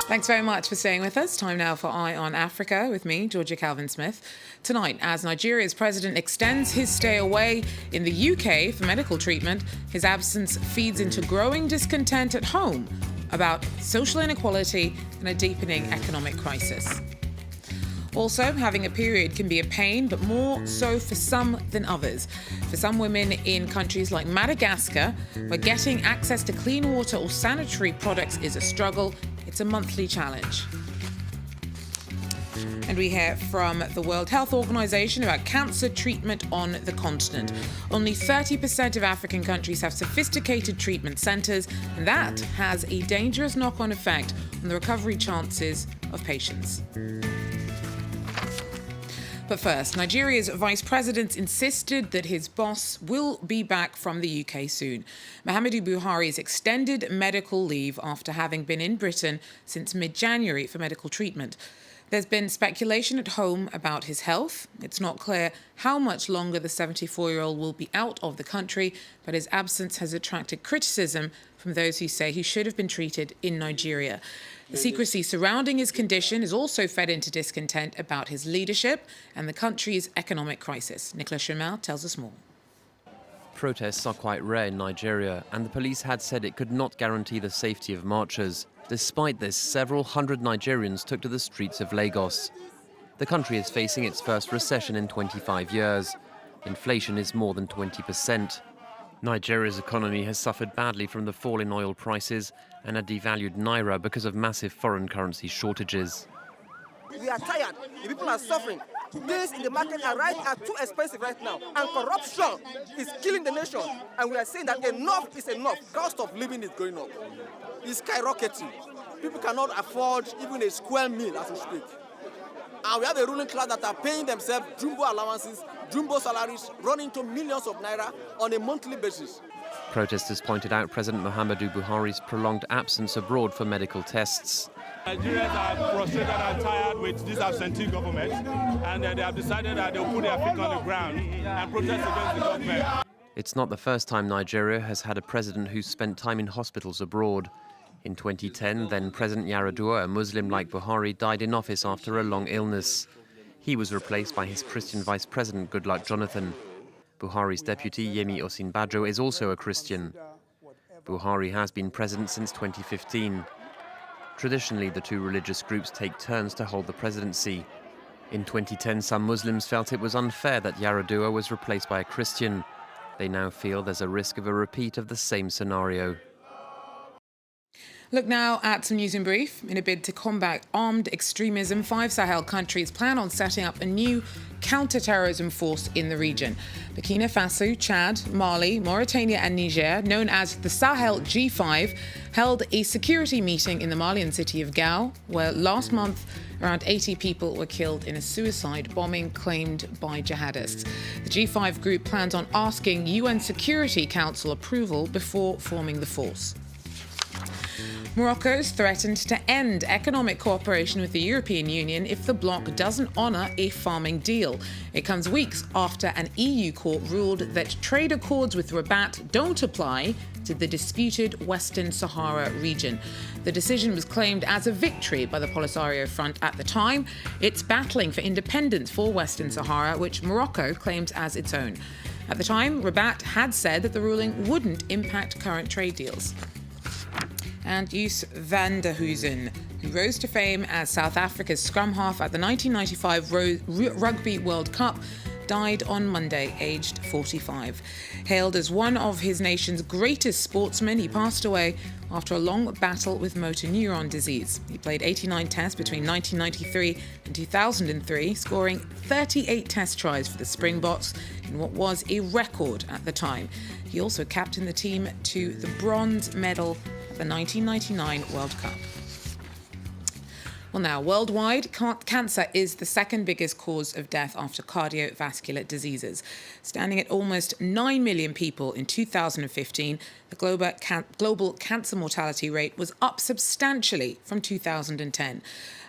Thanks very much for staying with us. Time now for Eye on Africa with me, Georgia Calvin-Smith. Tonight, as Nigeria's president extends his stay away in the UK for medical treatment, his absence feeds into growing discontent at home about social inequality and a deepening economic crisis. Also, having a period can be a pain, but more so for some than others. For some women in countries like Madagascar, where getting access to clean water or sanitary products is a struggle, it's a monthly challenge. And we hear from the World Health Organization about cancer treatment on the continent. Only 30% of African countries have sophisticated treatment centres, and that has a dangerous knock-on effect on the recovery chances of patients. But first, Nigeria's vice president insisted that his boss will be back from the UK soon. Muhammadu Buhari's extended medical leave after having been in Britain since mid-January for medical treatment. There's been speculation at home about his health. It's not clear how much longer the 74-year-old will be out of the country, but his absence has attracted criticism from those who say he should have been treated in Nigeria. The secrecy surrounding his condition has also fed into discontent about his leadership and the country's economic crisis. Nicolas Chamel tells us more. Protests are quite rare in Nigeria, and the police had said it could not guarantee the safety of marchers. Despite this, several hundred Nigerians took to the streets of Lagos. The country is facing its first recession in 25 years. Inflation is more than 20%. Nigeria's economy has suffered badly from the fall in oil prices and a devalued naira because of massive foreign currency shortages. We are tired. The people are suffering. Things in the market are too expensive right now. And corruption is killing the nation. And we are saying that enough is enough. Cost of living is going up. It's skyrocketing. People cannot afford even a square meal as we speak. And we have a ruling class that are paying themselves jumbo allowances, jumbo salaries, running to millions of naira on a monthly basis. Protesters pointed out President Muhammadu Buhari's prolonged absence abroad for medical tests. Nigerians are frustrated and tired with this absentee government, and they have decided that they'll put their feet on the ground and protest against the government. It's not the first time Nigeria has had a president who's spent time in hospitals abroad. In 2010, then President Yar'Adua, a Muslim like Buhari, died in office after a long illness. He was replaced by his Christian vice president, Goodluck Jonathan. Buhari's deputy, Yemi Osinbajo, is also a Christian. Buhari has been president since 2015. Traditionally, the two religious groups take turns to hold the presidency. In 2010, some Muslims felt it was unfair that Yar'Adua was replaced by a Christian. They now feel there's a risk of a repeat of the same scenario. Look now at some news in brief. In a bid to combat armed extremism, 5 Sahel countries plan on setting up a new counter-terrorism force in the region. Burkina Faso, Chad, Mali, Mauritania and Niger, known as the Sahel G5, held a security meeting in the Malian city of Gao, where last month around 80 people were killed in a suicide bombing claimed by jihadists. The G5 group plans on asking UN Security Council approval before forming the force. Morocco's threatened to end economic cooperation with the European Union if the bloc doesn't honour a farming deal. It comes weeks after an EU court ruled that trade accords with Rabat don't apply to the disputed Western Sahara region. The decision was claimed as a victory by the Polisario Front at the time. It's battling for independence for Western Sahara, which Morocco claims as its own. At the time, Rabat had said that the ruling wouldn't impact current trade deals. And Joos van der Huizen, who rose to fame as South Africa's scrum half at the 1995 Rugby World Cup, died on Monday, aged 45. Hailed as one of his nation's greatest sportsmen, he passed away after a long battle with motor neuron disease. He played 89 tests between 1993 and 2003, scoring 38 test tries for the Springboks in what was a record at the time. He also captained the team to the bronze medal at the 1999 World Cup. Well, now, worldwide, cancer is the second biggest cause of death after cardiovascular diseases. Standing at almost 9 million people in 2015, The global cancer mortality rate was up substantially from 2010.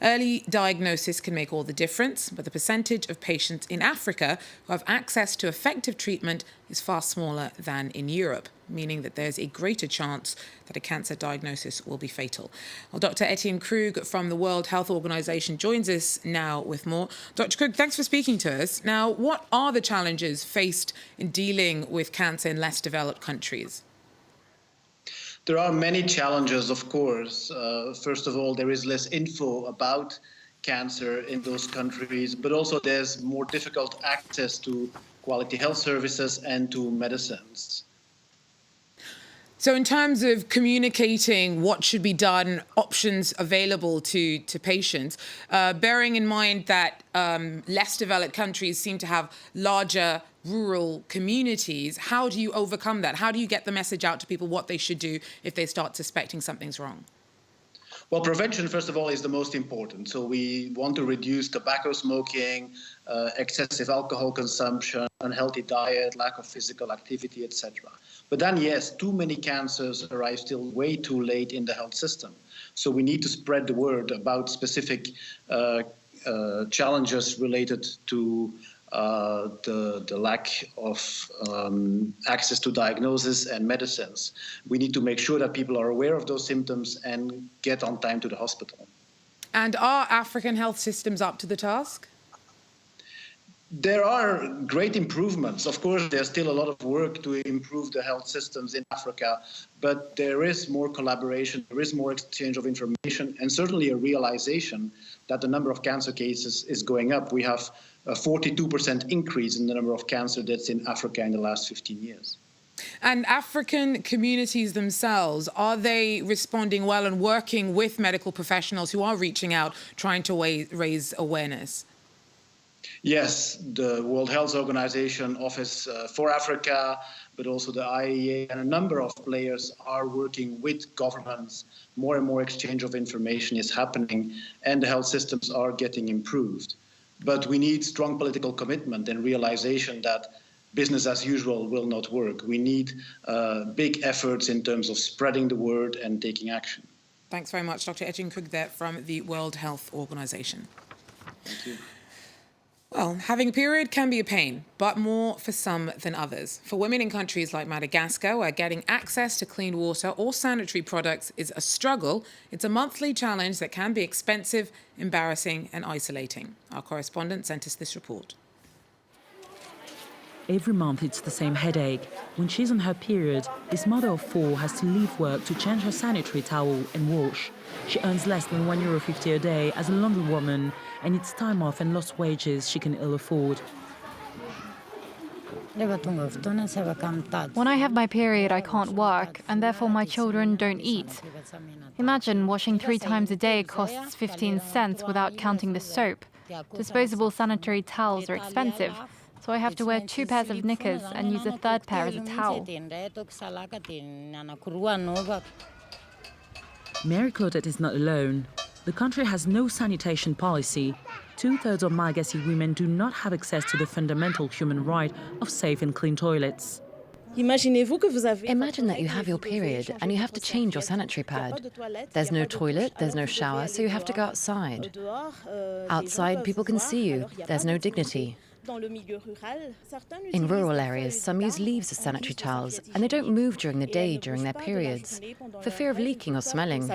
Early diagnosis can make all the difference, but the percentage of patients in Africa who have access to effective treatment is far smaller than in Europe, meaning that there's a greater chance that a cancer diagnosis will be fatal. Well, Dr. Etienne Krug from the World Health Organization joins us now with more. Dr. Krug, thanks for speaking to us. Now, what are the challenges faced in dealing with cancer in less developed countries? There are many challenges, of course. First of all, there is less info about cancer in those countries, but also there's more difficult access to quality health services and to medicines. So in terms of communicating what should be done, options available to patients, bearing in mind that less developed countries seem to have larger rural communities, how do you overcome that? How do you get the message out to people what they should do if they start suspecting something's wrong? Well, prevention, first of all, is the most important. So we want to reduce tobacco smoking, excessive alcohol consumption, unhealthy diet, lack of physical activity, etc. But then, yes, too many cancers arrive still way too late in the health system. So we need to spread the word about specific challenges related to the lack of access to diagnosis and medicines. We need to make sure that people are aware of those symptoms and get on time to the hospital. And are African health systems up to the task? There are great improvements. Of course, there's still a lot of work to improve the health systems in Africa, but there is more collaboration, there is more exchange of information, and certainly a realization that the number of cancer cases is going up. We have a 42% increase in the number of cancer deaths in Africa in the last 15 years. And African communities themselves, are they responding well and working with medical professionals who are reaching out, trying to raise awareness? Yes, the World Health Organization Office for Africa, but also the IAEA and a number of players are working with governments. More and more exchange of information is happening and the health systems are getting improved. But we need strong political commitment and realization that business as usual will not work. We need big efforts in terms of spreading the word and taking action. Thanks very much, Dr. Etienne Krug there from the World Health Organization. Thank you. Well, having a period can be a pain, but more for some than others. For women in countries like Madagascar, where getting access to clean water or sanitary products is a struggle, it's a monthly challenge that can be expensive, embarrassing and isolating. Our correspondent sent us this report. Every month it's the same headache. When she's on her period, this mother of four has to leave work to change her sanitary towel and wash. She earns less than €1.50 a day as a laundrywoman, and it's time off and lost wages she can ill afford. When I have my period, I can't work, and therefore my children don't eat. Imagine washing 3 times a day costs 15 cents without counting the soap. Disposable sanitary towels are expensive, so I have to wear 2 pairs of knickers and use a 3rd pair as a towel. Mary Claudette is not alone. The country has no sanitation policy. 2/3 of Malagasy women do not have access to the fundamental human right of safe and clean toilets. Imagine that you have your period and you have to change your sanitary pad. There's no toilet, there's no shower, so you have to go outside. Outside, people can see you. There's no dignity. In rural areas, some use leaves as sanitary towels, and they don't move during the day during their periods, for fear of leaking or smelling.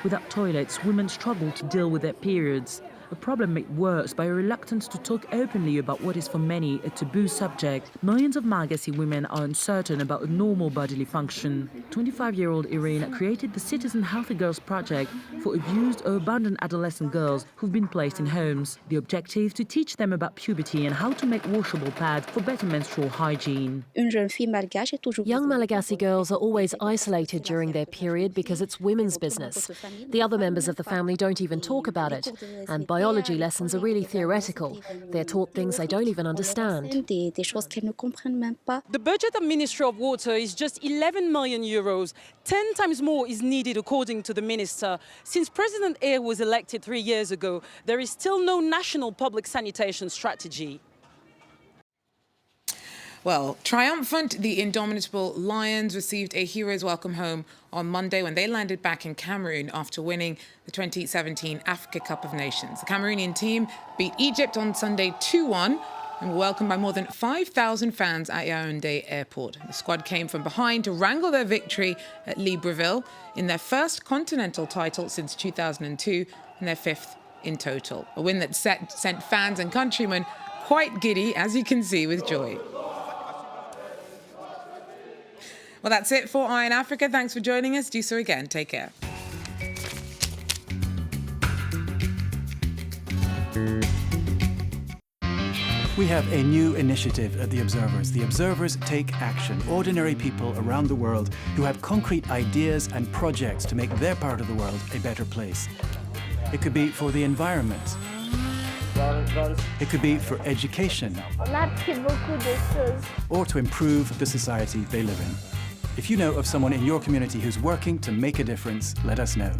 Without toilets, women struggle to deal with their periods, a problem made worse by a reluctance to talk openly about what is for many a taboo subject. Millions of Malagasy women are uncertain about a normal bodily function. 25-year-old Irene created the Citizen Healthy Girls Project for abused or abandoned adolescent girls who've been placed in homes. The objective, to teach them about puberty and how to make washable pads for better menstrual hygiene. Young Malagasy girls are always isolated during their period because it's women's business. The other members of the family don't even talk about it, and biology lessons are really theoretical. They're taught things they don't even understand. The budget of Ministry of Water is just €11 million. 10 times more is needed, according to the minister. Since President Air was elected 3 years ago, there is still no national public sanitation strategy. Well, triumphant, the Indomitable Lions received a hero's welcome home on Monday when they landed back in Cameroon after winning the 2017 Africa Cup of Nations. The Cameroonian team beat Egypt on Sunday 2-1 and were welcomed by more than 5,000 fans at Yaoundé Airport. The squad came from behind to wrangle their victory at Libreville in their first continental title since 2002 and their fifth in total. A win that sent fans and countrymen quite giddy, as you can see, with joy. Well, that's it for Eye in Africa. Thanks for joining us. Do so again. Take care. We have a new initiative at The Observers. The Observers Take Action. Ordinary people around the world who have concrete ideas and projects to make their part of the world a better place. It could be for the environment. It could be for education. Or to improve the society they live in. If you know of someone in your community who's working to make a difference, let us know.